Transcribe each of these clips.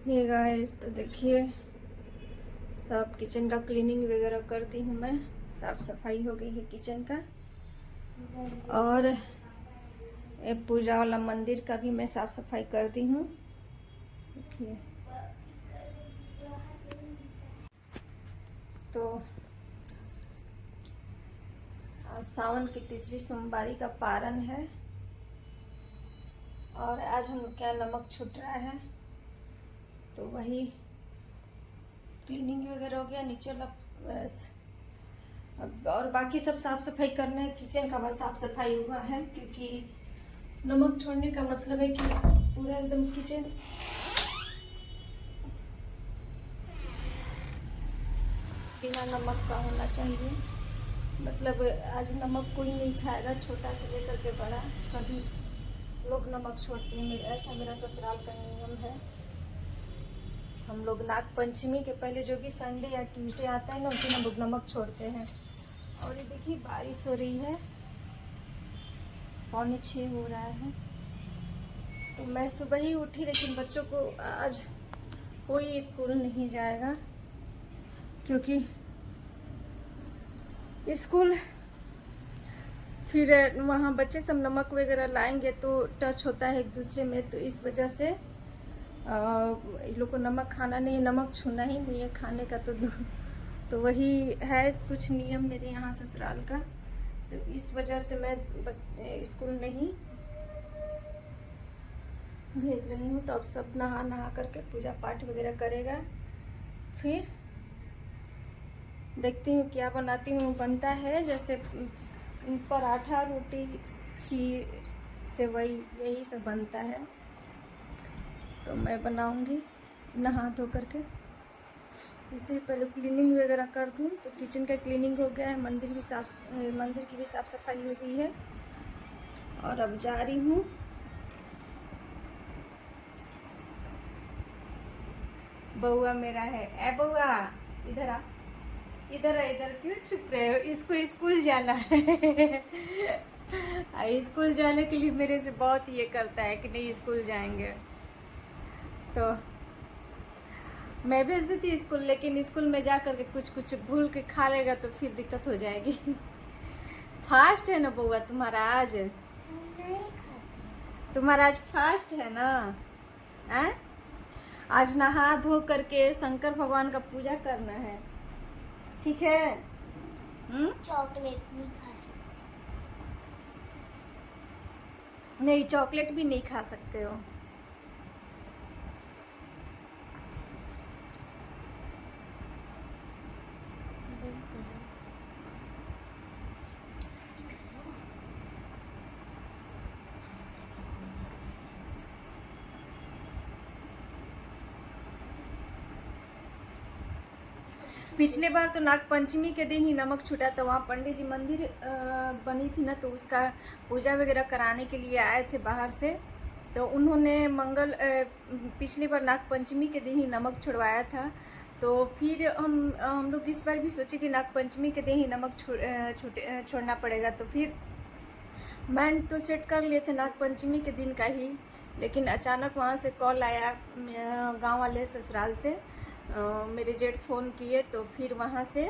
ये गाइस तो देखिए, सब किचन का क्लीनिंग वगैरह करती हूँ मैं। साफ सफाई हो गई है किचन का। और ये पूजा वाला मंदिर का भी मैं साफ सफाई करती हूँ। देखिए तो आज सावन की तीसरी सोमवारी का पारण है और आज हम क्या नमक छूट रहा है, तो वही क्लीनिंग वगैरह हो गया नीचे वाला बस। और बाकी सब साफ सफाई करना है। किचन का बस साफ सफाई हुआ है, क्योंकि नमक छोड़ने का मतलब है कि पूरा एकदम किचन बिना नमक का होना चाहिए। मतलब आज नमक कोई नहीं खाएगा, छोटा से लेकर के बड़ा सभी लोग नमक छोड़ते हैं। ऐसा मेरा ससुराल का नियम है। हम लोग नाग पंचमी के पहले जो भी संडे या ट्यूसडे आता है ना, उस दिन हम लोग नमक छोड़ते हैं। और ये देखिए बारिश हो रही है, 5:45 हो रहा है। तो मैं सुबह ही उठी, लेकिन बच्चों को आज कोई स्कूल नहीं जाएगा, क्योंकि स्कूल फिर वहाँ बच्चे सब नमक वगैरह लाएंगे तो टच होता है एक दूसरे में। तो इस वजह से इन लोग को नमक खाना नहीं है, नमक छूना ही नहीं है खाने का। तो वही है कुछ नियम मेरे यहाँ ससुराल का। तो इस वजह से मैं स्कूल नहीं भेज रही हूँ। तो अब सब नहा करके पूजा पाठ वगैरह करेगा। फिर देखती हूँ क्या बनाती हूँ। बनता है जैसे पराठा, रोटी, खीर, सेवई, यही सब बनता है। तो मैं बनाऊँगी नहा धो करके। इससे पहले क्लीनिंग वगैरह कर दूँ। तो किचन का क्लीनिंग हो गया है, मंदिर की भी साफ़ सफाई हो गई है। और अब जा रही हूँ। बउआ मेरा है, ए बउआ इधर आ, इधर क्यों छुप रहे हो? इसको स्कूल जाना है। स्कूल जाने के लिए मेरे से बहुत ये करता है कि नहीं स्कूल जाएंगे। तो मैं भेज देती स्कूल, लेकिन स्कूल में जा कर के कुछ भूल के खा लेगा तो फिर दिक्कत हो जाएगी। फास्ट है ना बउआ तुम्हारा आज? तुम्हारा आज फास्ट है ना? आज नहा धो करके शंकर भगवान का पूजा करना है, ठीक है? चॉकलेट नहीं खा सकते। नहीं, चॉकलेट भी नहीं खा सकते हो। पिछले बार तो नाग पंचमी के दिन ही नमक छूटा था। वहाँ पंडित जी मंदिर बनी थी ना, तो उसका पूजा वगैरह कराने के लिए आए थे बाहर से। तो उन्होंने पिछली बार नाग पंचमी के दिन ही नमक छुड़वाया था। तो फिर हम लोग इस बार भी सोचे कि नाग पंचमी के दिन ही नमक छोड़ना पड़ेगा। तो फिर माइंड तो सेट कर लिए थे नाग पंचमी के दिन का ही, लेकिन अचानक वहाँ से कॉल आया गांव वाले ससुराल से। मेरे जेठ फ़ोन किए, तो फिर वहाँ से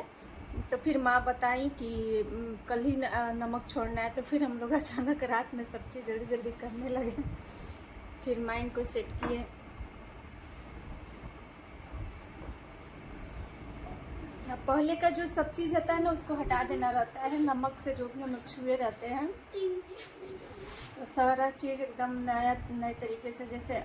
तो फिर माँ बताई कि कल ही नमक छोड़ना है। तो फिर हम लोग अचानक रात में सब चीज़ जल्दी जल्दी करने लगे। फिर माइंड को सेट किए। पहले का जो सब चीज़ रहता है ना, उसको हटा देना रहता है। नमक से जो भी हम लोग छुए रहते हैं, तो सारा चीज़ एकदम नए तरीके से, जैसे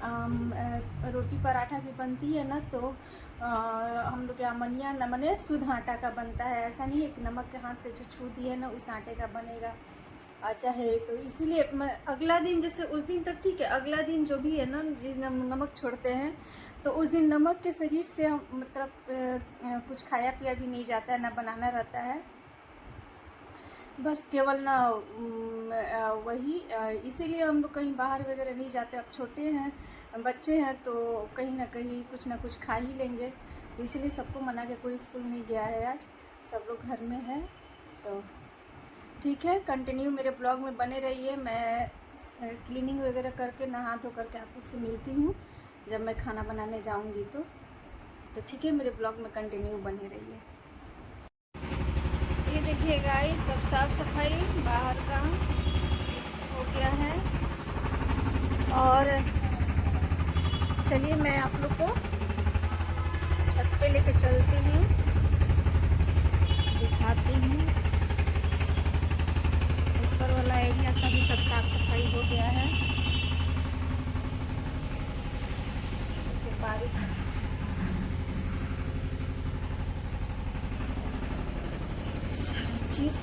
रोटी पराठा भी बनती है ना, तो हम लोग यहाँ मनिया न मने शुद्ध आटा का बनता है। ऐसा नहीं है कि नमक के हाथ से जो छू दिए ना उस आटे का बनेगा। अच्छा है, तो इसीलिए मैं अगला दिन, जैसे उस दिन तक ठीक है, अगला दिन जो भी है ना, जिस दिन नमक छोड़ते हैं, तो उस दिन नमक के शरीर से हम मतलब कुछ खाया पिया भी नहीं जाता है, ना बनाना रहता है। बस केवल ना वही इसीलिए हम लोग कहीं बाहर वगैरह नहीं जाते। अब छोटे हैं, बच्चे हैं, तो कहीं ना कहीं कुछ ना कुछ खा ही लेंगे। तो इसीलिए सबको मना के कोई स्कूल नहीं गया है आज, सब लोग घर में है। तो ठीक है, कंटिन्यू मेरे ब्लॉग में बने रहिए। मैं क्लीनिंग वगैरह करके नहा धो करके आप लोग से मिलती हूँ। जब मैं खाना बनाने जाऊंगी तो ठीक है, मेरे ब्लॉग में कंटिन्यू बने रहिए। ये देखिए गाइस, सब साफ सफाई बाहर का हो गया है। और चलिए मैं आप लोग को छत पे लेके चलती हूँ, दिखाती हूँ। ऊपर वाला एरिया का भी सब साफ सफाई हो गया है। तो बारिश सारी चीज़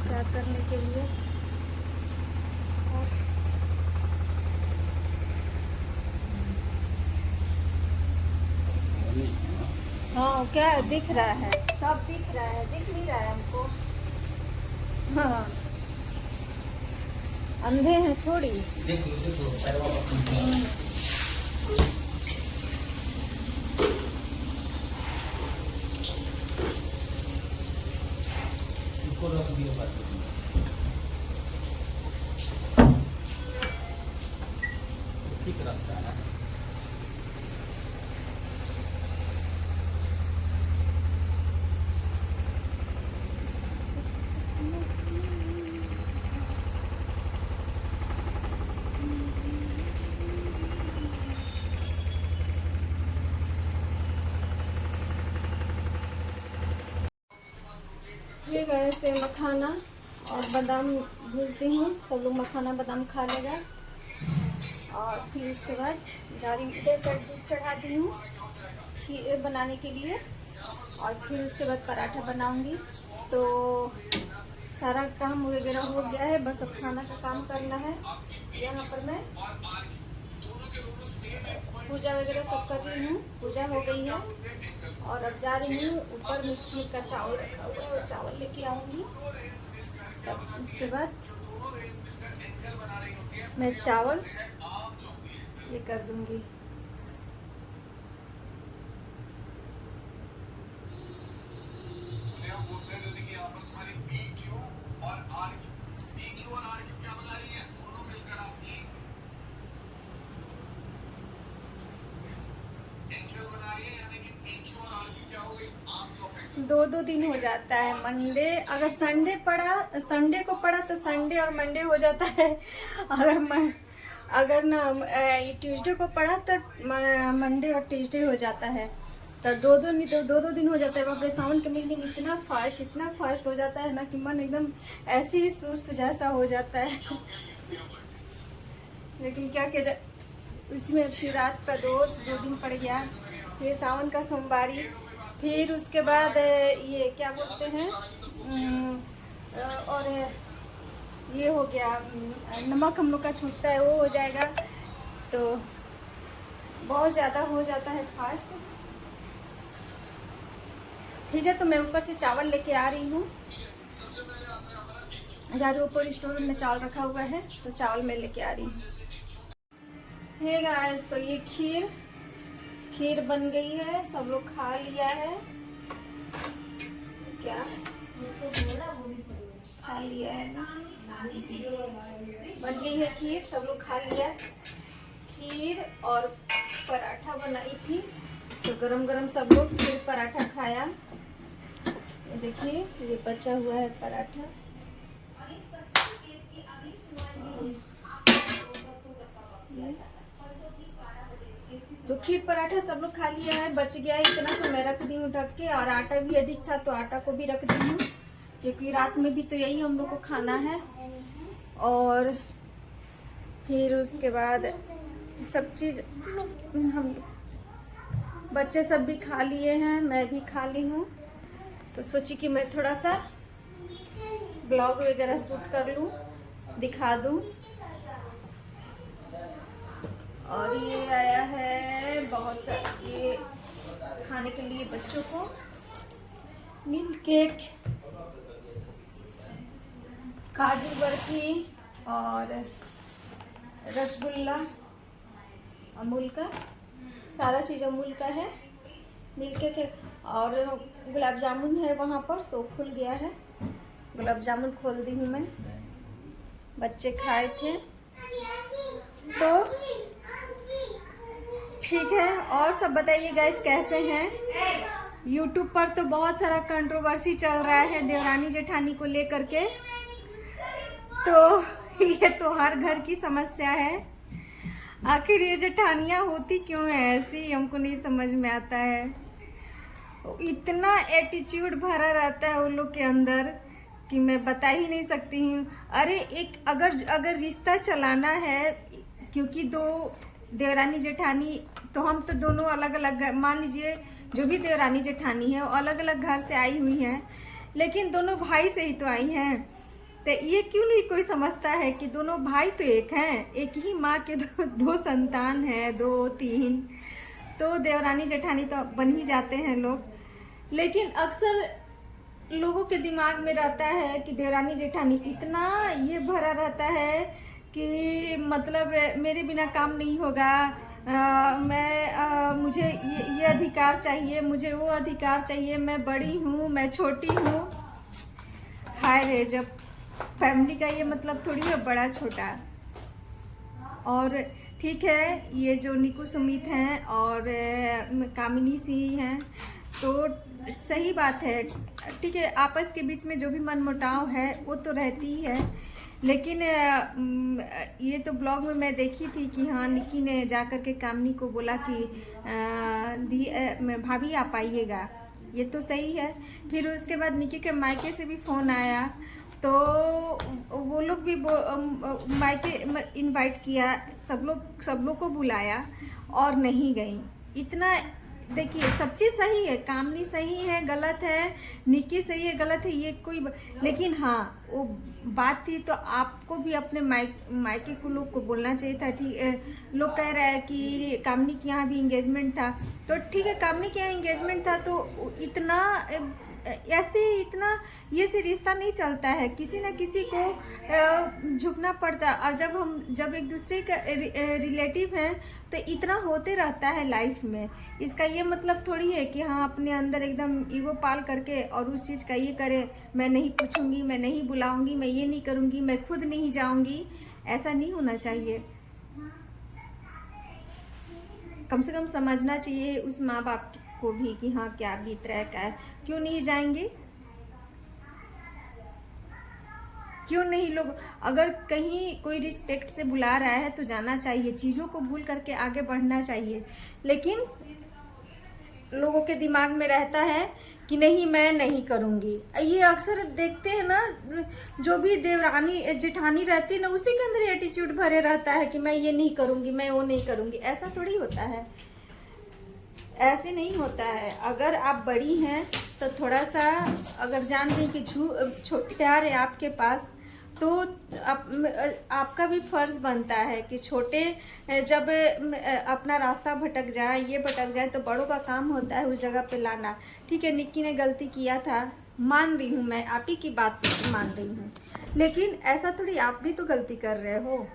क्या करने के लिए। हाँ, क्या दिख रहा है, सब दिख रहा है, दिख नहीं रहा है हमको। हाँ, अंधे हैं थोड़ी। ठीक रखता है। ये गए पे मखाना और बादाम भूजती हूँ, सब लोग मखाना बादाम खा लेगा। और फिर उसके बाद जा रही हूँ, 1 साइड दूध चढ़ा दी हूँ खीर बनाने के लिए। और फिर उसके बाद पराठा बनाऊंगी। तो सारा काम वगैरह हो गया है, बस अब खाना का काम करना है। यहाँ पर मैं पूजा वगैरह सब कर रही हूँ, पूजा हो गई है। और अब जा रही हूँ ऊपर में, खीर का चावल रखा हुआ है, चावल लेके आऊँगी। तब उसके बाद मैं चावल ये कर दूँगी। दो दिन हो जाता है। मंडे अगर संडे को पड़ा तो संडे और मंडे हो जाता है। अगर ना ट्यूसडे को पड़ा तो मंडे और ट्यूसडे हो जाता है। तो दो दिन हो जाता है। बाप रे, सावन के महीने में इतना फास्ट हो जाता है ना कि मन एकदम ऐसे ही सुस्त जैसा हो जाता है। लेकिन क्या किया जाए, इसमें शिवरात का 2 दिन पड़ गया, फिर सावन का सोमवारी, फिर उसके बाद ये क्या बोलते हैं, और ये हो गया नमक हम लोग का छूटता है, वो हो जाएगा। तो बहुत ज़्यादा हो जाता है फास्ट। ठीक है, तो मैं ऊपर से चावल लेके आ रही हूँ। ऊपर स्टोर में चावल रखा हुआ है, तो चावल मैं लेके आ रही हूँ। हे गाइस, तो ये खीर बन गई है, सब लोग खा लिया है। क्या खा लिया है ना, बन गई है खीर, सब लोग खा लिया। खीर और पराठा बनाई थी, तो गरम गरम सब लोग खीर पराठा खाया। ये देखिए, ये बचा हुआ है पराठा। तो खीर पराठा सब लोग खा लिया है, बच गया इतना तो मैं रख दी हूँ ढक के। और आटा भी अधिक था तो आटा को भी रख दी हूँ, क्योंकि रात में भी तो यही हम लोग को खाना है। और फिर उसके बाद सब चीज़ हम बच्चे सब भी खा लिए हैं, मैं भी खा ली हूँ। तो सोची कि मैं थोड़ा सा ब्लॉग वगैरह शूट कर लूँ, दिखा दूँ। और ये आया है बहुत सारा, ये खाने के लिए बच्चों को मिल्क केक, काजू बर्फी और रसगुल्ला अमूल का, सारा चीज़ अमूल का है। मिल्क के और गुलाब जामुन है वहाँ पर, तो खुल गया है। गुलाब जामुन खोल दी हूँ मैं, बच्चे खाए थे तो ठीक है। और सब बताइए गाइस कैसे हैं। यूट्यूब पर तो बहुत सारा कंट्रोवर्सी चल रहा है देवरानी जेठानी को लेकर के, तो ये तो हर घर की समस्या है। आखिर ये जेठानियाँ होती क्यों है ऐसी, हमको नहीं समझ में आता है। इतना एटीट्यूड भरा रहता है उन लोग के अंदर कि मैं बता ही नहीं सकती हूँ। अरे एक अगर रिश्ता चलाना है, क्योंकि दो देवरानी जेठानी, तो हम तो दोनों अलग अलग, मान लीजिए जो भी देवरानी जेठानी है वो अलग अलग घर से आई हुई हैं, लेकिन दोनों भाई से ही तो आई हैं। तो ये क्यों नहीं कोई समझता है कि दोनों भाई तो एक हैं, एक ही माँ के दो संतान है, 2 3, तो देवरानी जेठानी तो बन ही जाते हैं लोग। लेकिन अक्सर लोगों के दिमाग में रहता है कि देवरानी जेठानी इतना ये भरा रहता है कि मतलब मेरे बिना काम नहीं होगा, मुझे ये अधिकार चाहिए, मुझे वो अधिकार चाहिए, मैं बड़ी हूँ, मैं छोटी हूँ। हाय रे, जब फैमिली का ये मतलब थोड़ी है बड़ा छोटा। और ठीक है, ये जो निकू सुमित हैं और कामिनी सिंह हैं, तो सही बात है, ठीक है, आपस के बीच में जो भी मनमुटाव है वो तो रहती ही है। लेकिन ये तो ब्लॉग में मैं देखी थी कि हाँ, निक्की ने जा कर के कामिनी को बोला कि भाभी आप आइएगा, ये तो सही है। फिर उसके बाद निक्की के मायके से भी फ़ोन आया, तो वो लोग भी मायके इनवाइट किया, सब लोग को बुलाया और नहीं गई। इतना देखिए, सब चीज़ सही है, कामनी सही है, गलत है, निक्की सही है, गलत है, ये कोई लेकिन हाँ, वो बात थी तो आपको भी अपने मायके को लोग को बोलना चाहिए था। ठीक, लोग कह रहे हैं कि कामनी के यहाँ भी इंगेजमेंट था, तो ठीक है, कामनी के यहाँ इंगेजमेंट था तो इतना ऐसे इतना ये से रिश्ता नहीं चलता है, किसी न किसी को झुकना पड़ता है। और जब एक दूसरे का रिलेटिव हैं तो इतना होते रहता है लाइफ में। इसका ये मतलब थोड़ी है कि हाँ, अपने अंदर एकदम ईगो पाल करके और उस चीज़ का ये करें, मैं नहीं पूछूंगी, मैं नहीं बुलाऊंगी, मैं ये नहीं करूंगी, मैं खुद नहीं जाऊंगी, ऐसा नहीं होना चाहिए। कम से कम समझना चाहिए उस माँ बाप को भी कि हाँ, क्या बीत रहा है, क्या है, क्यों नहीं जाएंगे, क्यों नहीं। लोग अगर कहीं कोई रिस्पेक्ट से बुला रहा है तो जाना चाहिए, चीज़ों को भूल करके आगे बढ़ना चाहिए। लेकिन लोगों के दिमाग में रहता है कि नहीं, मैं नहीं करूँगी। ये अक्सर देखते हैं ना, जो भी देवरानी जेठानी रहती है ना, उसी के अंदर एटीट्यूड भरे रहता है कि मैं ये नहीं करूँगी, मैं वो नहीं करूँगी। ऐसा थोड़ी होता है, ऐसे नहीं होता है। अगर आप बड़ी हैं तो थोड़ा सा अगर जान रही कि छोटे प्यार है आपके पास, तो आपका भी फर्ज बनता है कि छोटे जब अपना रास्ता भटक जाए, ये भटक जाए, तो बड़ों का काम होता है उस जगह पे लाना। ठीक है, निक्की ने गलती किया था, मान रही हूँ, मैं आप ही की बात मान रही हूँ, लेकिन ऐसा थोड़ी आप भी तो गलती कर रहे हो।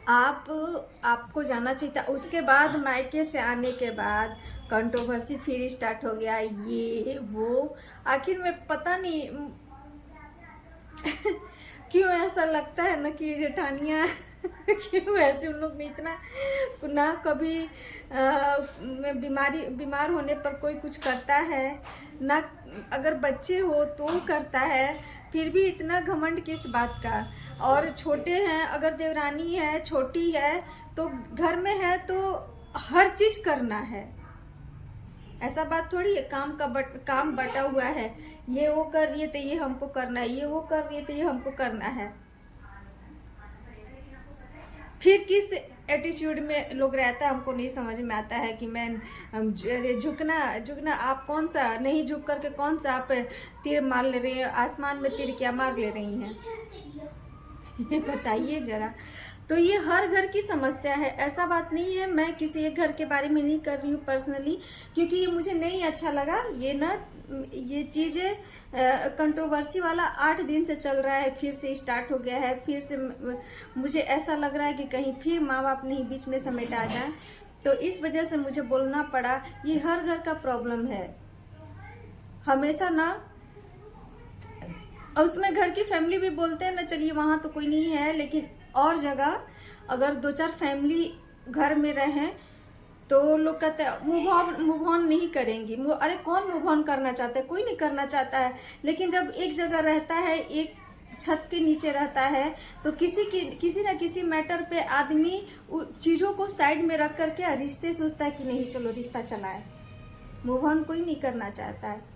आपको जाना चाहिए था। उसके बाद मायके से आने के बाद कंट्रोवर्सी फिर स्टार्ट हो गया, ये वो। आखिर में पता नहीं क्यों ऐसा लगता है ना कि जेठानियाँ क्यों ऐसे, उन लोग में इतना ना कभी बीमार होने पर कोई कुछ करता है ना, अगर बच्चे हो तो करता है, फिर भी इतना घमंड किस बात का। और छोटे हैं, अगर देवरानी है, छोटी है, तो घर में है तो हर चीज़ करना है, ऐसा बात थोड़ी है। काम बटा हुआ है, ये वो कर रही है तो ये हमको करना है, ये वो कर रही है तो ये हमको करना है। फिर किस एटीट्यूड में लोग रहता है, हमको नहीं समझ में आता है कि मैं झुकना आप कौन सा, नहीं झुक करके कौन सा आप तीर मार ले रही हैं, आसमान में तीर क्या मार ले रही हैं, ये बताइए ज़रा। तो ये हर घर की समस्या है, ऐसा बात नहीं है। मैं किसी एक घर के बारे में नहीं कर रही हूँ पर्सनली, क्योंकि ये मुझे नहीं अच्छा लगा। ये चीज़ें कंट्रोवर्सी वाला 8 दिन से चल रहा है, फिर से स्टार्ट हो गया है। फिर से मुझे ऐसा लग रहा है कि कहीं फिर माँ बाप नहीं बीच में समेट आ जाए, तो इस वजह से मुझे बोलना पड़ा। ये हर घर का प्रॉब्लम है हमेशा ना। उसमें घर की फैमिली भी बोलते हैं ना, चलिए वहाँ तो कोई नहीं है, लेकिन और जगह अगर 2-4 फैमिली घर में रहें तो लोग कहते हैं मूव ऑन नहीं करेंगी। अरे कौन मूव ऑन करना चाहता है? कोई नहीं करना चाहता है। लेकिन जब एक जगह रहता है, एक छत के नीचे रहता है, तो किसी ना किसी मैटर पे आदमी चीज़ों को साइड में रख करके रिश्ते सोचता है कि नहीं चलो रिश्ता चलाए। मूव ऑन कोई नहीं करना चाहता है।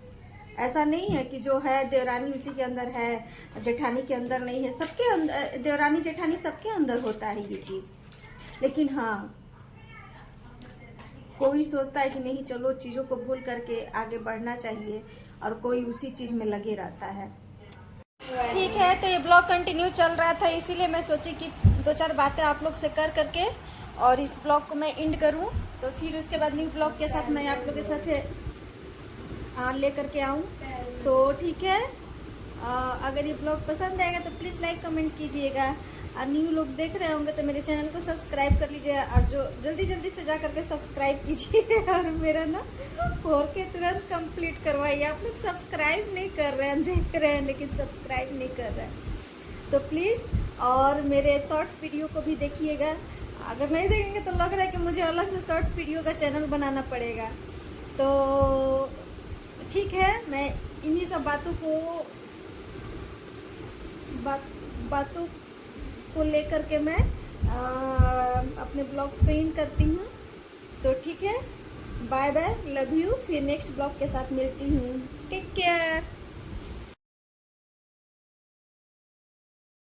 ऐसा नहीं है कि जो है देवरानी उसी के अंदर है, जेठानी के अंदर नहीं है। सबके अंदर, देवरानी जेठानी सबके अंदर होता है ये चीज़। लेकिन हाँ, कोई सोचता है कि नहीं चलो चीज़ों को भूल करके आगे बढ़ना चाहिए, और कोई उसी चीज़ में लगे रहता है। ठीक है, तो ये ब्लॉग कंटिन्यू चल रहा था, इसीलिए मैं सोची कि 2-4 बातें आप लोग से कर करके और इस ब्लॉग को मैं एंड करूं। तो फिर उसके बाद न्यू ब्लॉग के साथ मैं आप लोग के साथ ले करके आऊँ। तो ठीक है, अगर ये ब्लॉग पसंद आएगा तो प्लीज़ लाइक कमेंट कीजिएगा, और न्यू लोग देख रहे होंगे तो मेरे चैनल को सब्सक्राइब कर लीजिए, और जो जल्दी से जा करके सब्सक्राइब कीजिए। और मेरा ना 4K तुरंत कंप्लीट करवाइए। आप लोग सब्सक्राइब नहीं कर रहे हैं, देख रहे हैं लेकिन सब्सक्राइब नहीं कर रहे हैं, तो प्लीज़। और मेरे शॉर्ट्स वीडियो को भी देखिएगा। अगर नहीं देखेंगे तो लग रहा है कि मुझे अलग से शॉर्ट्स वीडियो का चैनल बनाना पड़ेगा। तो ठीक है, मैं इन्हीं सब बातों को लेकर के मैं अपने ब्लॉग्स को एंड करती हूँ। तो ठीक है, बाय बाय, लव यू। फिर नेक्स्ट ब्लॉग के साथ मिलती हूँ। Take care.